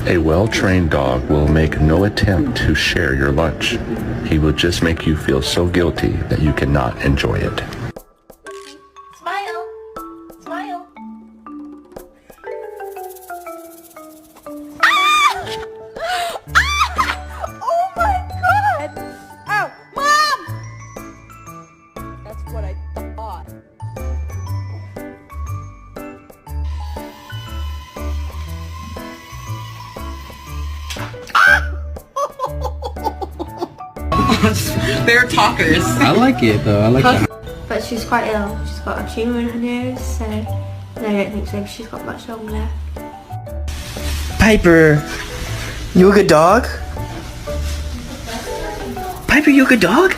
A well-trained dog will make no attempt to share your lunch. He will just make you feel so guilty that you cannot enjoy it. Smile. Smile. Oh my god! Ow! Mom! That's what I thought. They're talkers. I like it though. I like that. But she's quite ill. She's got a tumour in her nose, so no, I don't think so. She's got much long left. Piper, you a good dog? Piper, you a good dog?